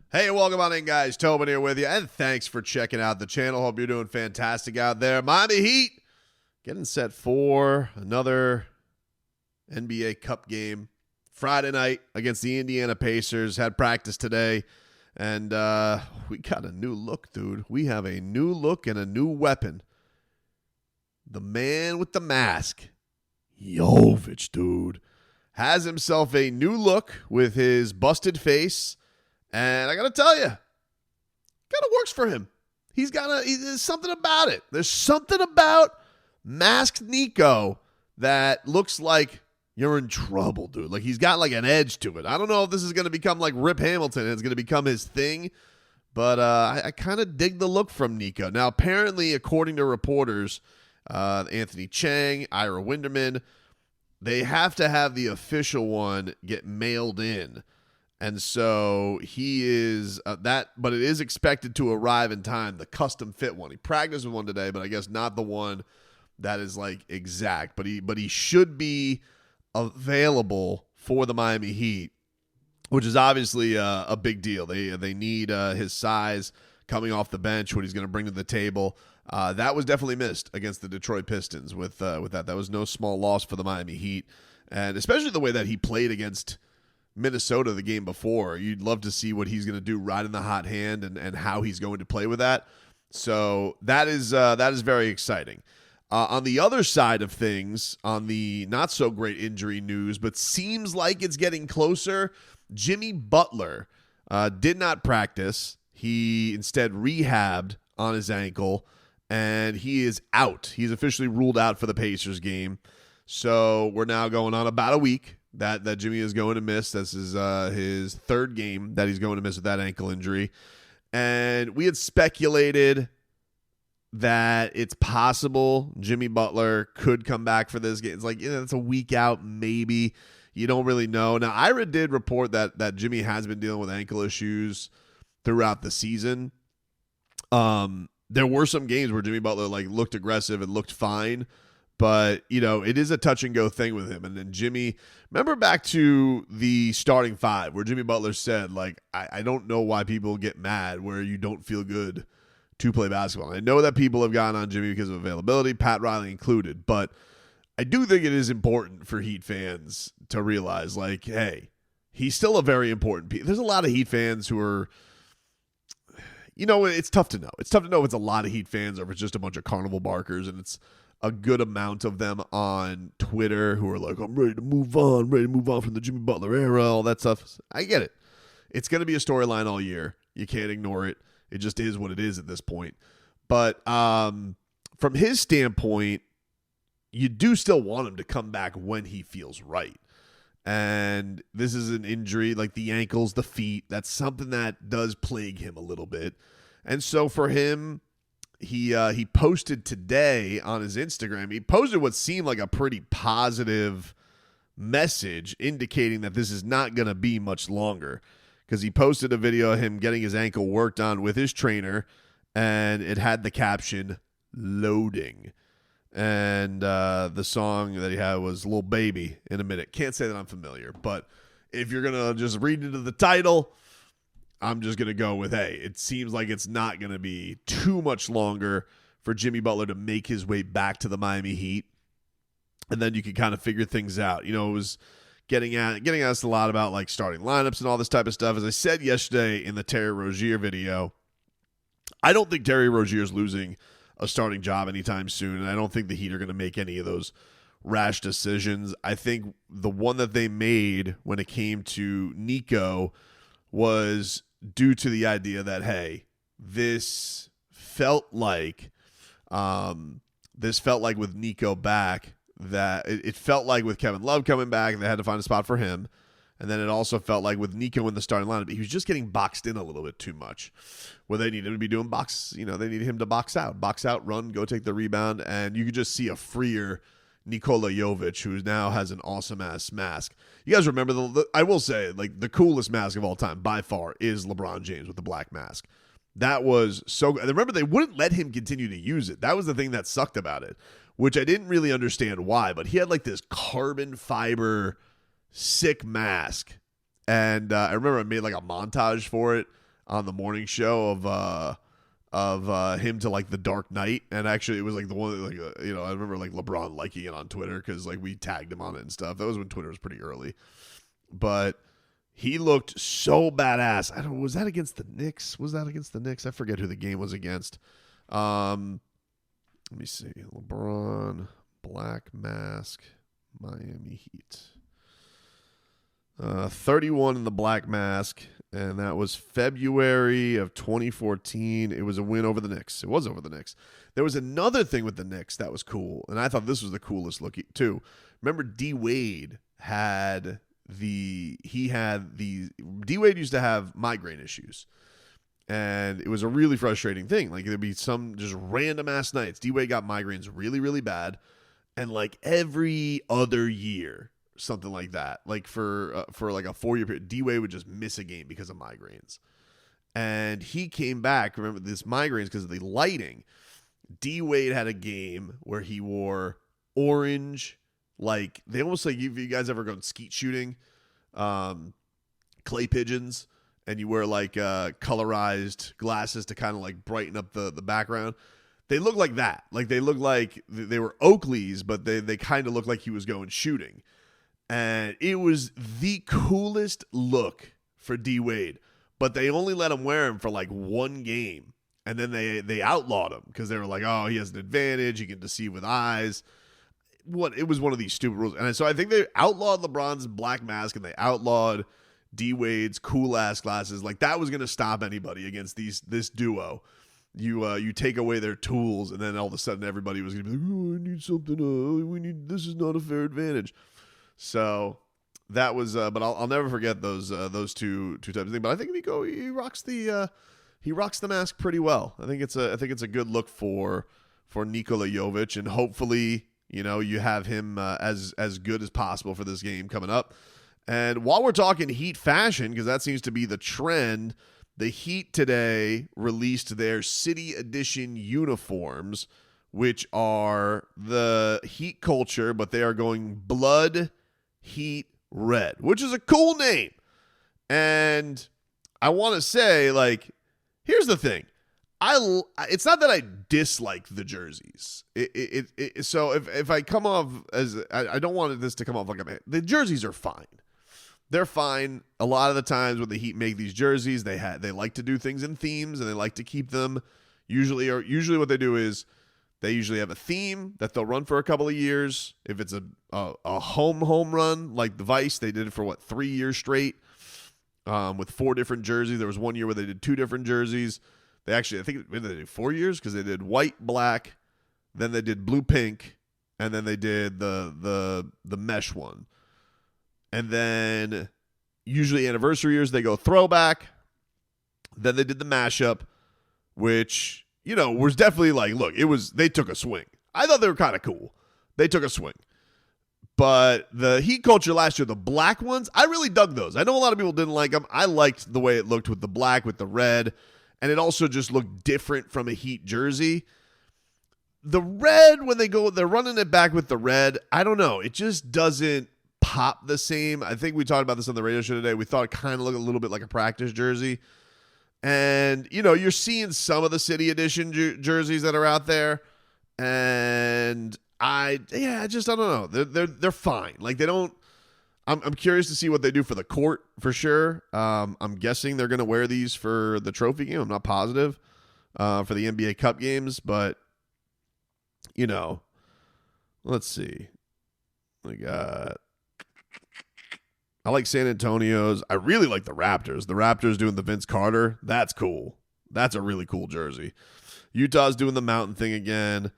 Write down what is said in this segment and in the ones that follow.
Hey, welcome on in, guys. Tobin here with you, and thanks for checking out the channel. Hope you're doing fantastic out there. Miami Heat getting set for another NBA Cup game Friday night against the Indiana Pacers. Had practice today, and we got a new look, dude. We have a new look and a new weapon. The man with the mask, Jović, dude, has himself a new look with his busted face. And I got to tell you, kind of works for him. There's something about it. There's something about masked Nico that looks like you're in trouble, dude. Like he's got like an edge to it. I don't know if this is going to become like Rip Hamilton and it's going to become his thing, but I kind of dig the look from Nico. Now, apparently, according to reporters, Anthony Chang, Ira Winderman, they have to have the official one get mailed in. And so he is but it is expected to arrive in time, the custom fit one. He practiced with one today, but I guess not the one that is like exact. But he should be available for the Miami Heat, which is obviously a big deal. They need his size coming off the bench, what he's going to bring to the table. That was definitely missed against the Detroit Pistons with that. That was no small loss for the Miami Heat, and especially the way that he played against Minnesota the game before. You'd love to see what he's going to do right in the hot hand and how he's going to play with that. So that is very exciting. On the other side of things, on the not so great injury news, but seems like it's getting closer, Jimmy Butler did not practice. He instead rehabbed on his ankle, and he is out. He's officially ruled out for the Pacers game. So we're now going on about a week that Jimmy is going to miss. This is his third game that he's going to miss with that ankle injury. And we had speculated that it's possible Jimmy Butler could come back for this game. It's like, it's a week out, maybe. You don't really know. Now, Ira did report that Jimmy has been dealing with ankle issues throughout the season. There were some games where Jimmy Butler looked aggressive and looked fine. But, it is a touch-and-go thing with him. And then Jimmy, remember back to the starting five where Jimmy Butler said, I don't know why people get mad where you don't feel good to play basketball. And I know that people have gotten on Jimmy because of availability, Pat Riley included. But I do think it is important for Heat fans to realize, hey, he's still a very important piece. There's a lot of Heat fans who are, it's tough to know. It's tough to know if it's a lot of Heat fans or if it's just a bunch of carnival barkers, and it's a good amount of them on Twitter who are like, I'm ready to move on from the Jimmy Butler era, all that stuff. I get it. It's going to be a storyline all year. You can't ignore it. It just is what it is at this point. But from his standpoint, you do still want him to come back when he feels right. And this is an injury like the ankles, the feet. That's something that does plague him a little bit. And so for him, he posted today on his Instagram. He posted what seemed like a pretty positive message indicating that this is not going to be much longer, because he posted a video of him getting his ankle worked on with his trainer, and it had the caption "Loading." And the song that he had was Lil Baby in a Minute. Can't say that I'm familiar, but if you're going to just read into the title, I'm just going to go with, hey, it seems like it's not going to be too much longer for Jimmy Butler to make his way back to the Miami Heat. And then you can kind of figure things out. It was getting asked a lot about starting lineups and all this type of stuff. As I said yesterday in the Terry Rozier video, I don't think Terry Rozier is losing a starting job anytime soon. And I don't think the Heat are going to make any of those rash decisions. I think the one that they made when it came to Nico was due to the idea that, hey, this felt like with Nico back, that it felt like with Kevin Love coming back, they had to find a spot for him. And then it also felt like with Nico in the starting lineup, he was just getting boxed in a little bit too much, where they needed him to be doing they needed him to box out, run, go take the rebound. And you could just see a freer Nikola Jović, who now has an awesome-ass mask. You guys remember, I will say, the coolest mask of all time, by far, is LeBron James with the black mask. That was so good. Remember, they wouldn't let him continue to use it. That was the thing that sucked about it, which I didn't really understand why. But he had, this carbon fiber sick mask. And I remember I made, a montage for it on the morning show of him to like the Dark Knight, and actually it was like the one that, like I remember like LeBron liking it on Twitter because like we tagged him on it and stuff. That was when Twitter was pretty early, but he looked so badass. I don't know, was that against the Knicks? I forget who the game was against. Let me see. LeBron, Black Mask, Miami Heat. 31 in the Black Mask, and that was February of 2014. It was a win over the Knicks. It was over the Knicks. There was another thing with the Knicks that was cool, and I thought this was the coolest look too. Remember Dwyane Wade Dwyane Wade used to have migraine issues. And it was a really frustrating thing. Like, there'd be some just random ass nights. Dwyane got migraines really, really bad. And like every other year, something like that. Like for like a 4-year period, Dwyane would just miss a game because of migraines. And he came back, remember this migraines because of the lighting. Dwyane had a game where he wore orange, like they almost like, if you guys ever gone skeet shooting, clay pigeons, and you wear like colorized glasses to kind of like brighten up the background. They look like that. Like they look like they were Oakleys, but they kind of look like he was going shooting. And it was the coolest look for D Wade. But they only let him wear him for like one game. And then they outlawed him because they were like, oh, he has an advantage. He can deceive with eyes. It was one of these stupid rules. And so I think they outlawed LeBron's black mask and they outlawed D Wade's cool ass glasses. Like that was going to stop anybody against this duo. You take away their tools, and then all of a sudden everybody was going to be like, oh, I need something. This is not a fair advantage. So that was, but I'll never forget those two types of things. But I think he rocks the mask pretty well. I think it's a good look for Nikola Jović, and hopefully you have him as good as possible for this game coming up. And while we're talking Heat fashion, because that seems to be the trend, the Heat today released their City Edition uniforms, which are the Heat culture, but they are going blood Heat red, which is a cool name. And I want to say, like, here's the thing. It's not that I dislike the jerseys. So if I come off as, I don't want this to come off like the jerseys are fine. They're fine. A lot of the times when the Heat make these jerseys, they like to do things in themes, and they like to keep them. Usually what they do is they usually have a theme that they'll run for a couple of years. If it's a home run like the Vice, they did it for 3 years straight with 4 different jerseys. There was 1 year where they did 2 different jerseys. I think they did 4 years because they did white, black, then they did blue, pink, and then they did the mesh one. And then usually anniversary years, they go throwback. Then they did the mashup, which, was definitely like, look, they took a swing. I thought they were kind of cool. They took a swing. But the Heat culture last year, the black ones, I really dug those. I know a lot of people didn't like them. I liked the way it looked with the black, with the red. And it also just looked different from a Heat jersey. The red, when they're running it back with the red, I don't know. It just doesn't pop the same. I think we talked about this on the radio show today. We thought it kind of looked a little bit like a practice jersey. And, you're seeing some of the City Edition jerseys that are out there. And I don't know. They're fine. Like, they don't. I'm curious to see what they do for the court for sure. I'm guessing they're going to wear these for the trophy game. I'm not positive for the NBA Cup games, but let's see. I like San Antonio's. I really like the Raptors. The Raptors doing the Vince Carter. That's cool. That's a really cool jersey. Utah's doing the mountain thing again.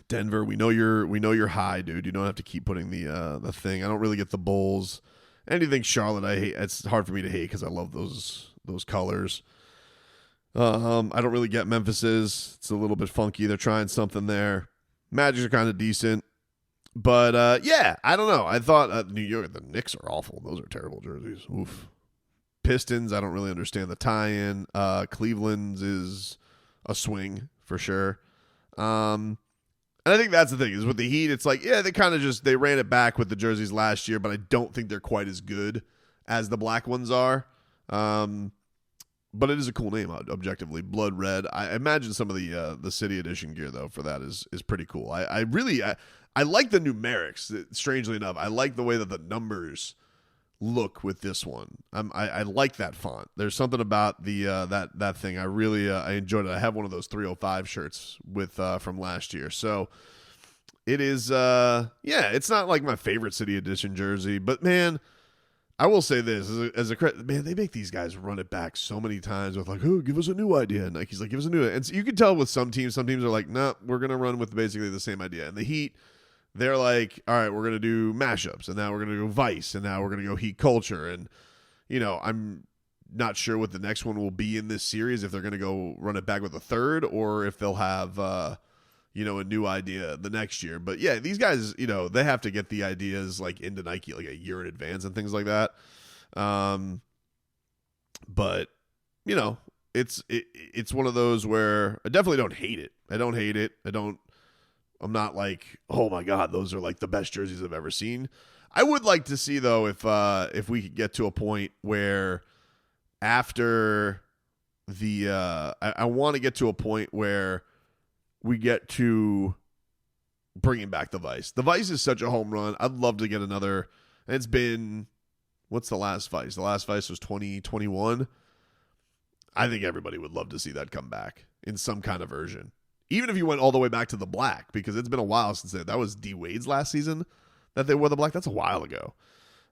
Denver, we know you're high, dude. You don't have to keep putting the thing. I don't really get the Bulls. Anything Charlotte, I hate. It's hard for me to hate because I love those colors. I don't really get Memphis's. It's a little bit funky. They're trying something there. Magic's are kind of decent, but I don't know. I thought New York, the Knicks are awful. Those are terrible jerseys. Oof. Pistons, I don't really understand the tie-in. Cleveland's is a swing for sure. And I think that's the thing is with the Heat, it's like, they kind of they ran it back with the jerseys last year, but I don't think they're quite as good as the black ones are. But it is a cool name, objectively. Blood Red. I imagine some of the City Edition gear, though, for that is pretty cool. I really like the numerics, strangely enough. I like the way that the numbers look with this one. I like that font. There's something about the that thing. I really I enjoyed it. I have one of those 305 shirts with from last year. So it is it's not like my favorite City Edition jersey, but man, I will say this as a credit, man, they make these guys run it back so many times with like, oh, give us a new idea. And Nike's like, give us a new idea. And so you can tell with some teams are like, no, we're going to run with basically the same idea. And the Heat, they're like, all right, we're going to do mashups. And now we're going to go Vice. And now we're going to go Heat Culture. And, I'm not sure what the next one will be in this series, if they're going to go run it back with a third or if they'll have, a new idea the next year. But yeah, these guys, they have to get the ideas like into Nike like a year in advance and things like that. But it's one of those where I definitely don't hate it. I'm not like, oh my God, those are like the best jerseys I've ever seen. I would like to see though, if we could get to a point where after I want to get to a point where we get to bringing back the Vice. The Vice is such a home run. I'd love to get another. It's been, what's the last Vice? The last Vice was 2021. I think everybody would love to see that come back in some kind of version. Even if you went all the way back to the black, because it's been a while since that was D Wade's last season that they wore the black. That's a while ago.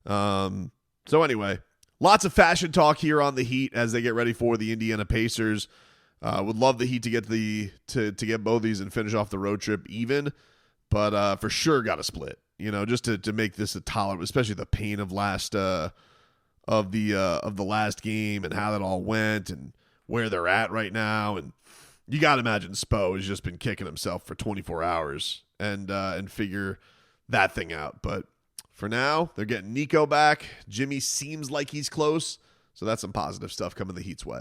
So anyway, lots of fashion talk here on the Heat as they get ready for the Indiana Pacers. Would love the Heat to get to get both these and finish off the road trip even, but for sure got to split. Just to make this a tolerable, especially the pain of the last game and how that all went and where they're at right now. And you got to imagine Spo has just been kicking himself for 24 hours and figure that thing out. But for now, they're getting Nico back. Jimmy seems like he's close, so that's some positive stuff coming the Heat's way.